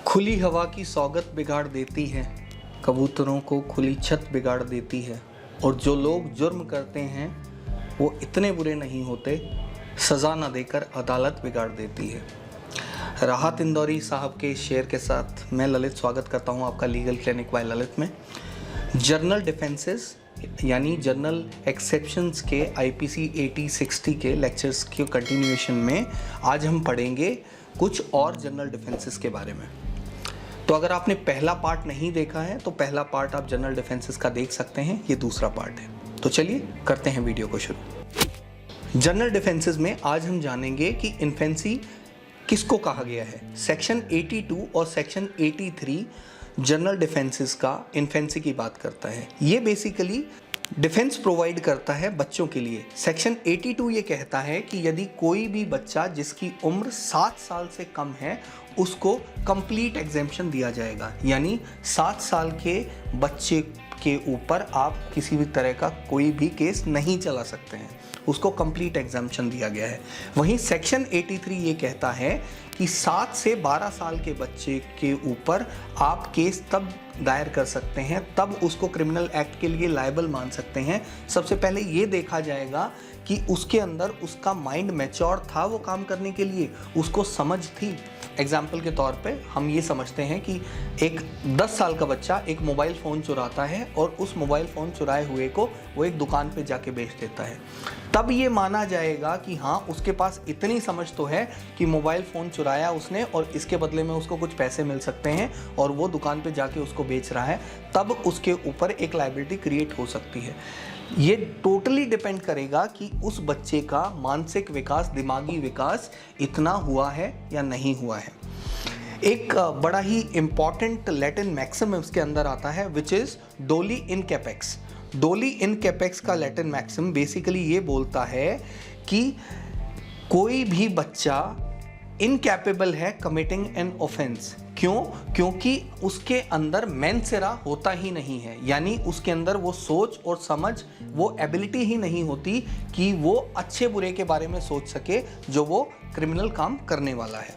खुली हवा की सौगत बिगाड़ देती है, कबूतरों को खुली छत बिगाड़ देती है। और जो लोग जुर्म करते हैं वो इतने बुरे नहीं होते, सज़ा न देकर अदालत बिगाड़ देती है। राहत इंदौरी साहब के शेर के साथ मैं ललित स्वागत करता हूं आपका लीगल क्लिनिक बाय ललित में। जर्नल डिफेंसेस यानी जर्नल एक्सेप्शंस के आईपीसी 8060 के लेक्चर्स के कंटिन्यूएशन में आज हम पढ़ेंगे कुछ और जर्नल डिफेंसेस के बारे में। तो अगर आपने पहला पार्ट नहीं देखा है तो पहला पार्ट आप जनरल डिफेंसेस का देख सकते हैं, ये दूसरा पार्ट है। तो चलिए करते हैं वीडियो को शुरू। जनरल डिफेंसेस में आज हम जानेंगे कि इन्फेंसी किसको कहा गया है। सेक्शन 82 और सेक्शन 83 जनरल डिफेंसेस का इन्फेंसी की बात करता है। ये बेसिकली डिफेंस प्रोवाइड करता है बच्चों के लिए। सेक्शन 82 ये कहता है कि यदि कोई भी बच्चा जिसकी उम्र 7 साल से कम है उसको कंप्लीट एग्जेम्पशन दिया जाएगा, यानी 7 साल के बच्चे के ऊपर आप किसी भी तरह का कोई भी केस नहीं चला सकते हैं, उसको कंप्लीट एग्जेम्पशन दिया गया है। वहीं सेक्शन 83 ये कहता है कि 7 से 12 साल के बच्चे के ऊपर आप केस तब दायर कर सकते हैं, तब उसको क्रिमिनल एक्ट के लिए लायबल मान सकते हैं। सबसे पहले ये देखा जाएगा कि उसके अंदर उसका माइंड मैच्योर था वो काम करने के लिए, उसको समझ थी। एग्जाम्पल के तौर पे हम ये समझते हैं कि एक 10 साल का बच्चा एक मोबाइल फ़ोन चुराता है और उस मोबाइल फ़ोन चुराए हुए को वो एक दुकान पे जाके बेच देता है, तब ये माना जाएगा कि हाँ उसके पास इतनी समझ तो है कि मोबाइल फ़ोन चुराया उसने और इसके बदले में उसको कुछ पैसे मिल सकते हैं और वो दुकान पे जाके उसको बेच रहा है, तब उसके ऊपर एक लायबिलिटी क्रिएट हो सकती है। ये टोटली डिपेंड करेगा कि उस बच्चे का मानसिक विकास, दिमागी विकास इतना हुआ है या नहीं हुआ है। एक बड़ा ही इम्पॉर्टेंट लैटिन मैक्सिम इसके अंदर आता है विच इज़ डोली इन कैपेक्स। डोली इन कैपेक्स का लैटिन मैक्सिम बेसिकली ये बोलता है कि कोई भी बच्चा इनकैपेबल है कमिटिंग एन ऑफेंस। क्यों? क्योंकि उसके अंदर मेंसेरा होता ही नहीं है, यानी उसके अंदर वो सोच और समझ, वो एबिलिटी ही नहीं होती कि वो अच्छे बुरे के बारे में सोच सके जो वो क्रिमिनल काम करने वाला है।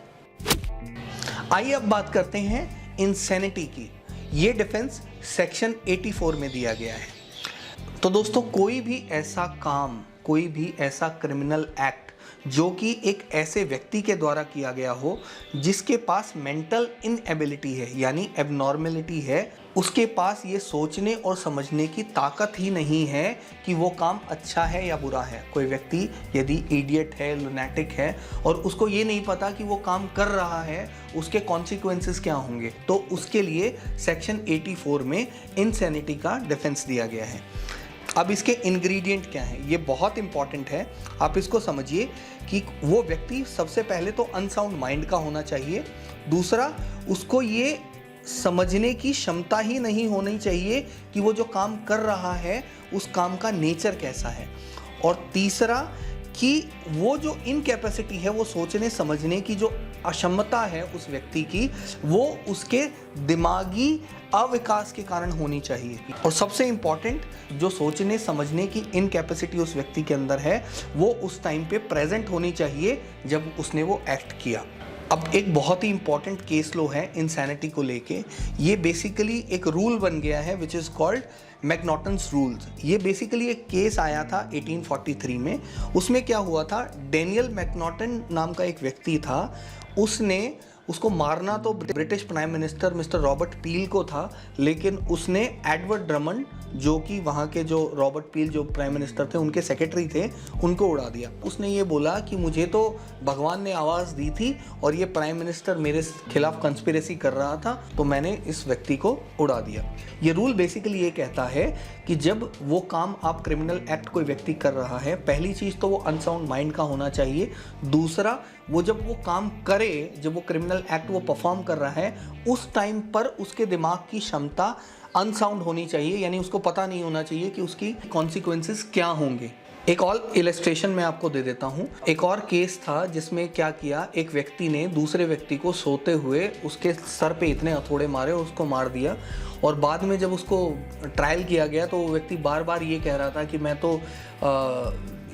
आइए अब बात करते हैं इंसैनिटी की। ये डिफेंस सेक्शन 84 में दिया गया है। तो दोस्तों, कोई भी ऐसा काम, कोई भी ऐसा क्रिमिनल एक्ट जो कि एक ऐसे व्यक्ति के द्वारा किया गया हो जिसके पास मेंटल इनएबिलिटी है, यानी एबनॉर्मेलिटी है, उसके पास ये सोचने और समझने की ताकत ही नहीं है कि वो काम अच्छा है या बुरा है। कोई व्यक्ति यदि इडियट है, लुनैटिक है और उसको ये नहीं पता कि वो काम कर रहा है, उसके कॉन्सिक्वेंसेस क्या होंगे, तो उसके लिए सेक्शन 84 में इंसैनिटी का डिफेंस दिया गया है। अब इसके इंग्रेडिएंट क्या हैं, ये बहुत इंपॉर्टेंट है। आप इसको समझिए कि वो व्यक्ति सबसे पहले तो अनसाउंड माइंड का होना चाहिए, दूसरा उसको ये समझने की क्षमता ही नहीं होनी चाहिए कि वो जो काम कर रहा है उस काम का नेचर कैसा है, और तीसरा कि वो जो इनकैपेसिटी है, वो सोचने समझने की जो अक्षमता है उस व्यक्ति की, वो उसके दिमागी अविकास के कारण होनी चाहिए। और सबसे इम्पॉर्टेंट, जो सोचने समझने की इनकैपेसिटी उस व्यक्ति के अंदर है वो उस टाइम पे प्रेजेंट होनी चाहिए जब उसने वो एक्ट किया। अब एक बहुत ही इंपॉर्टेंट केस लो है इंसैनिटी को लेके। ये बेसिकली एक रूल बन गया है विच इज़ कॉल्ड मैकनॉटन्स रूल्स। ये बेसिकली एक केस आया था 1843 में। उसमें क्या हुआ था, डेनियल मैकनॉटन नाम का एक व्यक्ति था, उसको मारना तो British prime minister mister Robert पील को था, लेकिन उसने एडवर्ड ड्रमंड, जो कि वहाँ के जो रॉबर्ट पील जो प्राइम मिनिस्टर थे उनके सेक्रेटरी थे, उनको उड़ा दिया। उसने ये बोला कि मुझे तो भगवान ने आवाज़ दी थी और ये प्राइम मिनिस्टर मेरे खिलाफ कंस्पिरेसी कर रहा था, तो मैंने इस व्यक्ति को उड़ा दिया। ये रूल बेसिकली ये कहता है कि जब वो काम आप क्रिमिनल एक्ट कोई व्यक्ति कर रहा है, पहली चीज़ तो वो अनसाउंड माइंड का होना चाहिए, दूसरा वो जब वो काम करे, जब वो क्रिमिनल एक्ट वो परफॉर्म कर रहा है, उस टाइम पर उसके दिमाग की क्षमता अनसाउंड होनी चाहिए, यानी उसको पता नहीं होना चाहिए कि उसकी कॉन्सिक्वेंसेस क्या होंगे। एक और इलस्ट्रेशन मैं आपको दे देता हूँ। एक और केस था जिसमें क्या किया, एक व्यक्ति ने दूसरे व्यक्ति को सोते हुए उसके सर पे इतने हथौड़े मारे और उसको मार दिया, और बाद में जब उसको ट्रायल किया गया तो वो व्यक्ति बार बार ये कह रहा था कि मैं तो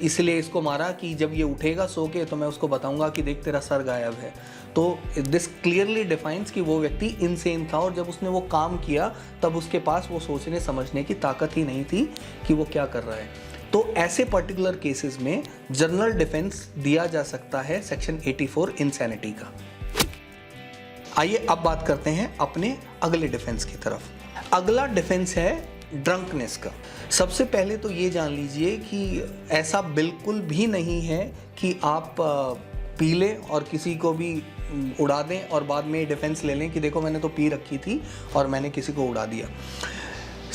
इसलिए इसको मारा कि जब ये उठेगा सो के तो मैं उसको बताऊंगा कि देख तेरा सर गायब है। तो दिस क्लियरली डिफाइंस कि वो व्यक्ति इनसेन था और जब उसने वो काम किया तब उसके पास वो सोचने समझने की ताकत ही नहीं थी कि वो क्या कर रहा है। तो ऐसे पर्टिकुलर केसेस में जनरल डिफेंस दिया जा सकता है सेक्शन 84 इंसैनिटी का। आइए अब बात करते हैं अपने अगले डिफेंस की तरफ। अगला डिफेंस है ड्रंकनेस का। सबसे पहले तो ये जान लीजिए कि ऐसा बिल्कुल भी नहीं है कि आप पी लें और किसी को भी उड़ा दें और बाद में डिफेंस ले लें कि देखो मैंने तो पी रखी थी और मैंने किसी को उड़ा दिया।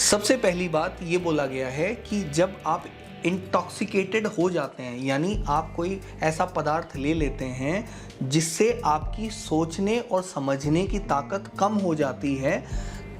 सबसे पहली बात ये बोला गया है कि जब आप इंटॉक्सिकेटेड हो जाते हैं, यानी आप कोई ऐसा पदार्थ ले लेते हैं जिससे आपकी सोचने और समझने की ताकत कम हो जाती है,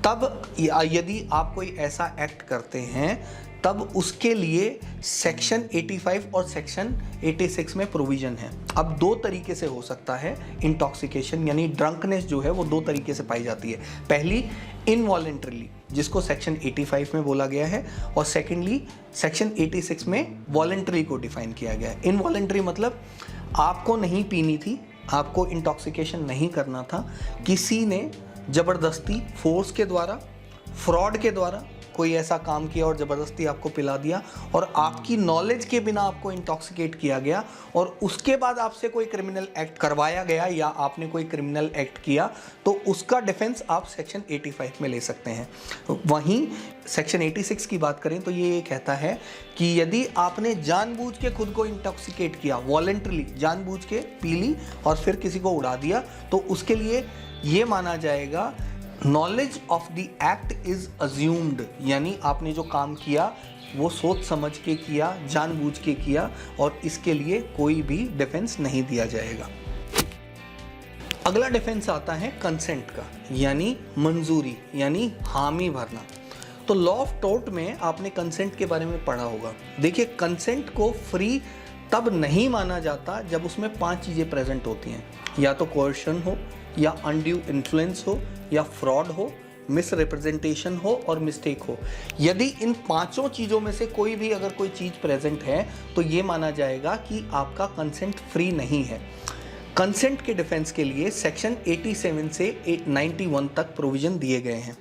तब यदि आप कोई ऐसा एक्ट करते हैं तब उसके लिए सेक्शन 85 और सेक्शन 86 में प्रोविज़न है। अब दो तरीके से हो सकता है इंटॉक्सिकेशन यानी ड्रंकनेस जो है वो दो तरीके से पाई जाती है। पहली इनवॉलेंट्रीली, जिसको सेक्शन 85 में बोला गया है, और सेकेंडली सेक्शन 86 में वॉलेंट्री को डिफाइन किया गया है। इनवॉलेंट्री मतलब आपको नहीं पीनी थी, आपको इंटॉक्सिकेशन नहीं करना था, किसी ने ज़बरदस्ती फोर्स के द्वारा, फ्रॉड के द्वारा कोई ऐसा काम किया और ज़बरदस्ती आपको पिला दिया और आपकी नॉलेज के बिना आपको इंटॉक्सिकेट किया गया और उसके बाद आपसे कोई क्रिमिनल एक्ट करवाया गया या आपने कोई क्रिमिनल एक्ट किया, तो उसका डिफेंस आप सेक्शन 85 में ले सकते हैं। वहीं सेक्शन 86 की बात करें तो ये कहता है कि यदि आपने जानबूझ के खुद को इंटॉक्सिकेट किया, वॉलेंटरली जानबूझ के पी ली और फिर किसी को उड़ा दिया, तो उसके लिए ये माना जाएगा knowledge of the act is assumed, यानी आपने जो काम किया वो सोच समझ के किया, जानबूझ के किया और इसके लिए कोई भी डिफेंस नहीं दिया जाएगा। अगला डिफेंस आता है कंसेंट का, यानी मंजूरी, यानी हामी भरना। तो लॉ ऑफ टॉर्ट में आपने कंसेंट के बारे में पढ़ा होगा। देखिए, कंसेंट को फ्री तब नहीं माना जाता जब उसमें 5 चीज़ें प्रेजेंट होती हैं, या तो कोर्शन हो, या अनड्यू इन्फ्लुएंस हो, या फ्रॉड हो, मिस रिप्रेजेंटेशन हो और मिस्टेक हो। यदि इन 5 चीज़ों में से कोई भी अगर कोई चीज़ प्रेजेंट है तो ये माना जाएगा कि आपका कंसेंट फ्री नहीं है। कंसेंट के डिफेंस के लिए सेक्शन 87 से 91 तक प्रोविजन दिए गए हैं।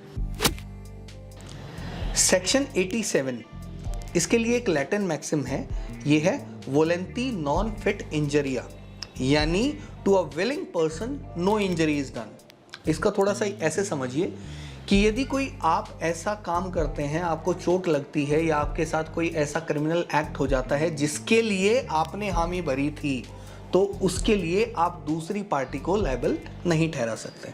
सेक्शन 87 इसके लिए एक लैटिन मैक्सिम है, ये है वोलेंटी नॉन फिट इंजरिया, यानी to a willing person no injury is done. इसका थोड़ा सा ऐसे समझिए कि यदि कोई आप ऐसा काम करते हैं, आपको चोट लगती है या आपके साथ कोई ऐसा क्रिमिनल एक्ट हो जाता है जिसके लिए आपने हामी भरी थी, तो उसके लिए आप दूसरी पार्टी को लायबल नहीं ठहरा सकते।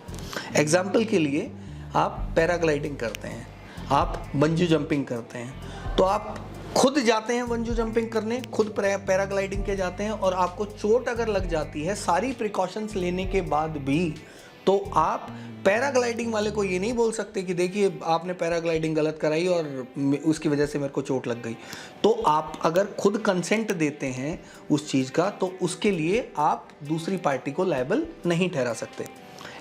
एग्जाम्पल के लिए आप पैराग्लाइडिंग करते हैं, आप बंजी जंपिंग करते हैं, तो आप खुद जाते हैं बंजी जंपिंग करने, खुद पैराग्लाइडिंग के जाते हैं और आपको चोट अगर लग जाती है सारी प्रिकॉशंस लेने के बाद भी, तो आप पैराग्लाइडिंग वाले को ये नहीं बोल सकते कि देखिए आपने पैराग्लाइडिंग गलत कराई और उसकी वजह से मेरे को चोट लग गई। तो आप अगर खुद कंसेंट देते हैं उस चीज़ का, तो उसके लिए आप दूसरी पार्टी को लायबल नहीं ठहरा सकते।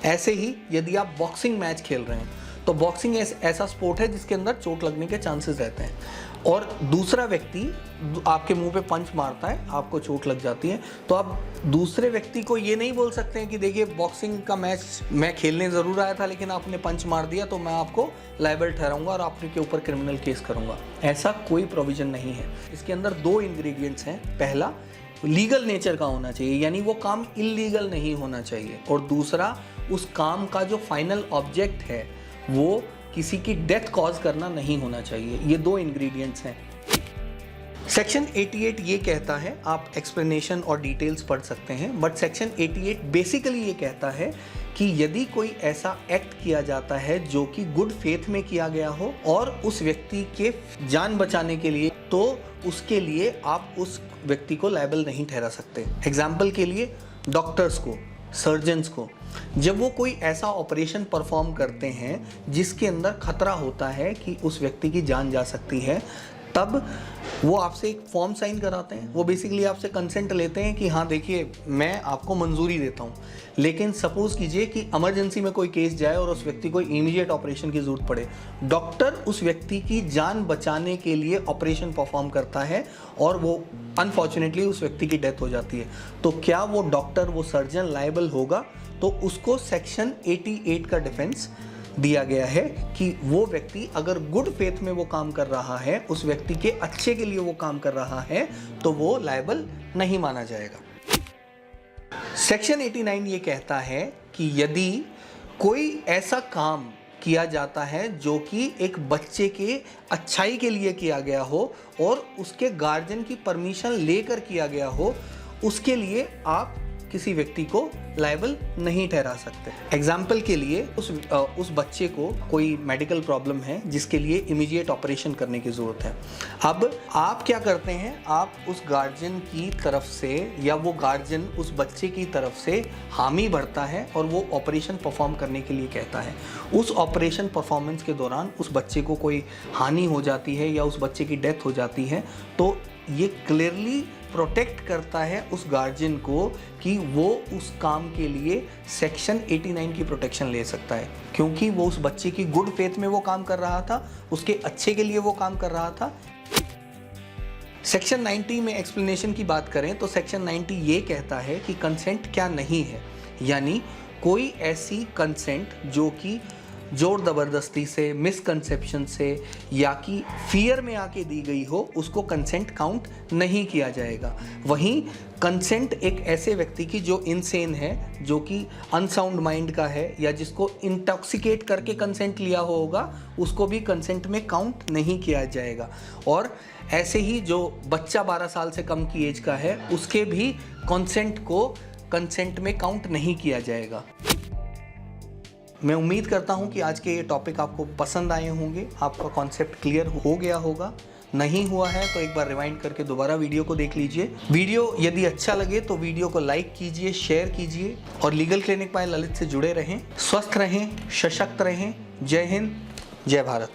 ऐसे ही यदि आप बॉक्सिंग मैच खेल रहे हैं, तो बॉक्सिंग ऐसा स्पोर्ट है जिसके अंदर चोट लगने के चांसेस रहते हैं और दूसरा व्यक्ति आपके मुंह पे पंच मारता है, आपको चोट लग जाती है, तो आप दूसरे व्यक्ति को ये नहीं बोल सकते हैं कि देखिए बॉक्सिंग का मैच मैं खेलने ज़रूर आया था लेकिन आपने पंच मार दिया तो मैं आपको लायबल ठहराऊंगा और आपके ऊपर क्रिमिनल केस करूंगा। ऐसा कोई प्रोविज़न नहीं है। इसके अंदर 2 इंग्रेडिएंट्स हैं। पहला, लीगल नेचर का होना चाहिए, यानी वो काम इल्लीगल नहीं होना चाहिए, और दूसरा, उस काम का जो फाइनल ऑब्जेक्ट है वो किसी की डेथ कॉज करना नहीं होना चाहिए। ये 2 इंग्रेडिएंट्स हैं। सेक्शन 88 ये कहता है, आप एक्सप्लेनेशन और डिटेल्स पढ़ सकते हैं, बट सेक्शन 88 बेसिकली ये कहता है कि यदि कोई ऐसा एक्ट किया जाता है जो कि गुड फेथ में किया गया हो और उस व्यक्ति के जान बचाने के लिए, तो उसके लिए आप उस व्यक्ति को लायबल नहीं ठहरा सकते। एग्जाम्पल के लिए डॉक्टर्स को, सर्जन्स को, जब वो कोई ऐसा ऑपरेशन परफॉर्म करते हैं जिसके अंदर खतरा होता है कि उस व्यक्ति की जान जा सकती है, तब वो आपसे एक फॉर्म साइन कराते हैं, वो बेसिकली आपसे कंसेंट लेते हैं कि हाँ देखिए मैं आपको मंजूरी देता हूँ। लेकिन सपोज कीजिए कि इमरजेंसी में कोई केस जाए और उस व्यक्ति को इमीडिएट ऑपरेशन की ज़रूरत पड़े, डॉक्टर उस व्यक्ति की जान बचाने के लिए ऑपरेशन परफॉर्म करता है और वो अनफॉर्चुनेटली उस व्यक्ति की डेथ हो जाती है, तो क्या वो डॉक्टर, वो सर्जन लायबल होगा? तो उसको सेक्शन 88 का डिफेंस दिया गया है कि वो व्यक्ति अगर गुड फेथ में वो काम कर रहा है, उस व्यक्ति के अच्छे के लिए वो काम कर रहा है, तो वो लायबल नहीं माना जाएगा। सेक्शन 89 ये कहता है कि यदि कोई ऐसा काम किया जाता है जो कि एक बच्चे के अच्छाई के लिए किया गया हो और उसके गार्जियन की परमिशन लेकर किया गया हो, उसके लिए आप किसी व्यक्ति को लायबल नहीं ठहरा सकते। एग्जाम्पल के लिए उस बच्चे को कोई मेडिकल प्रॉब्लम है जिसके लिए इमीडिएट ऑपरेशन करने की ज़रूरत है। अब आप क्या करते हैं, आप उस गार्जियन की तरफ से या वो गार्जियन उस बच्चे की तरफ से हामी भरता है और वो ऑपरेशन परफॉर्म करने के लिए कहता है। उस ऑपरेशन परफॉर्मेंस के दौरान उस बच्चे को कोई हानि हो जाती है या उस बच्चे की डेथ हो जाती है, तो ये क्लियरली प्रोटेक्ट करता है उस गार्जियन को कि वो उस काम के लिए सेक्शन 89 की प्रोटेक्शन ले सकता है, क्योंकि वो उस बच्चे की गुड फेथ में वो काम कर रहा था, उसके अच्छे के लिए वो काम कर रहा था। सेक्शन 90 में एक्सप्लेनेशन की बात करें तो सेक्शन 90 ये कहता है कि कंसेंट क्या नहीं है, यानी कोई ऐसी कंसेंट जो कि जोर ज़बरदस्ती से, मिसकंसेप्शन से या कि फियर में आके दी गई हो, उसको कंसेंट काउंट नहीं किया जाएगा। वहीं कंसेंट एक ऐसे व्यक्ति की जो इनसेन है, जो कि अनसाउंड माइंड का है या जिसको इंटॉक्सिकेट करके कंसेंट लिया होगा, उसको भी कंसेंट में काउंट नहीं किया जाएगा। और ऐसे ही जो बच्चा 12 साल से कम की एज का है, उसके भी कंसेंट को कंसेंट में काउंट नहीं किया जाएगा। मैं उम्मीद करता हूं कि आज के ये टॉपिक आपको पसंद आए होंगे, आपका कॉन्सेप्ट क्लियर हो गया होगा। नहीं हुआ है तो एक बार रिवाइंड करके दोबारा वीडियो को देख लीजिए। वीडियो यदि अच्छा लगे तो वीडियो को लाइक कीजिए, शेयर कीजिए और लीगल क्लिनिक बाय ललित से जुड़े रहें। स्वस्थ रहें, सशक्त रहें। जय हिंद, जय भारत।